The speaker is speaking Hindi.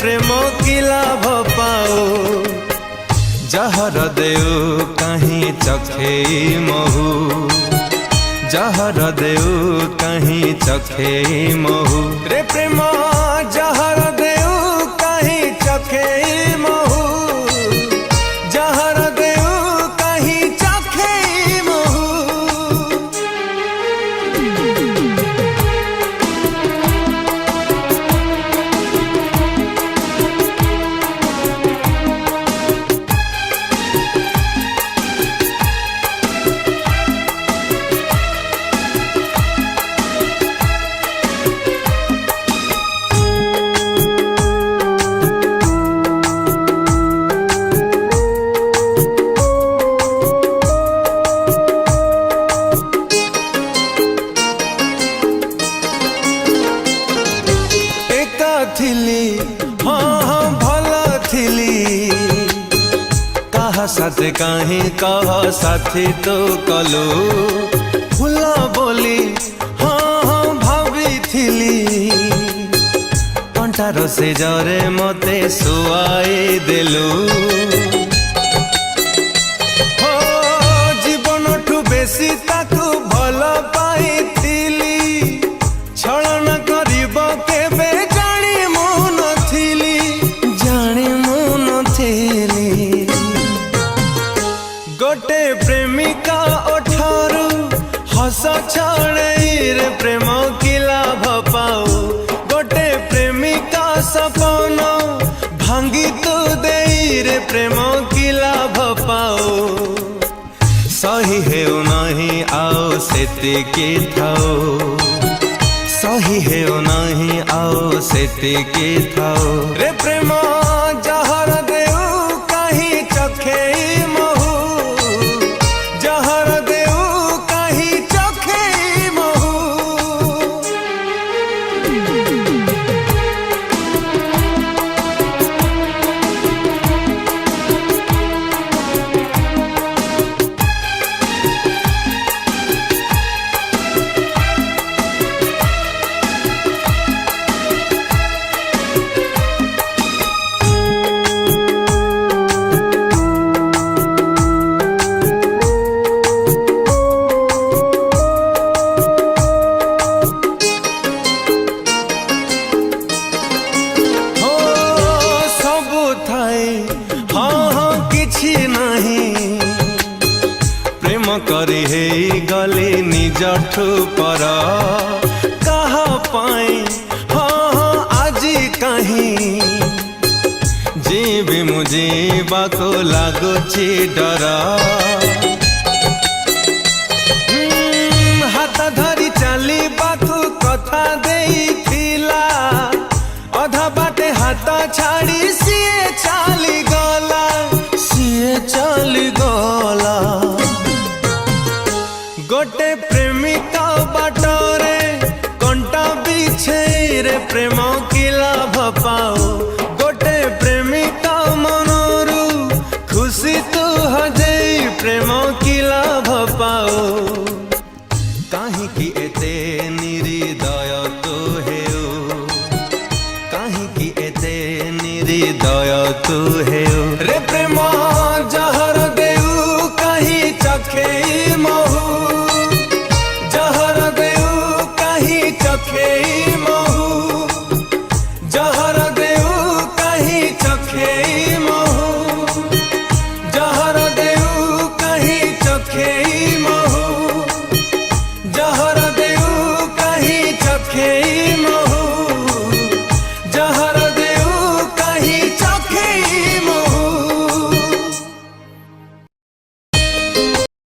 प्रेम की लाभ पाओ जहर देऊ कहीं चखे महू जहर देऊ कहीं चखे महू रे प्रेम जहर देऊ कहीं चखे महू जहर देऊ कहीं चखे महू। हाँ हाँ भला थिली कहा साथ कहीं कह साथी तो कलो फुला बोली हाँ हाँ भाभी थिली कंठार से जरे मते सुआई देलु हो जीवन ठू बेसी ताकू भल पाइथिली छलन करिब केबे गोटे प्रेमिका ओठारू हस छड़े रे प्रेम की लाभ पाओ गोटे प्रेमिका सपन भांगी तू दे रे प्रेम की लाभ पाओ सही है नहीं आओ सेतिकी थाओ सही है नहीं आओ सेतिकी थाओ रे प्रेम जहर देऊ कहीं चखे हाँ हाँ किछि नहीं प्रेम करी हे गली निजठू पर कहा पाई हाँ हाँ आज कहीं जीवी मुझीबा को लागुची डर हाथ धरी चली बाकू कथा देइथिला अधा बाटे हाथ छाड़ी सीए चली गला गोटे प्रेमिका बाटरे कंटा बिछे रे प्रेम की लाभ पाओ गोटे प्रेमिका मनरू खुशी तू हजे प्रेम की लाभ पाओ कहीं की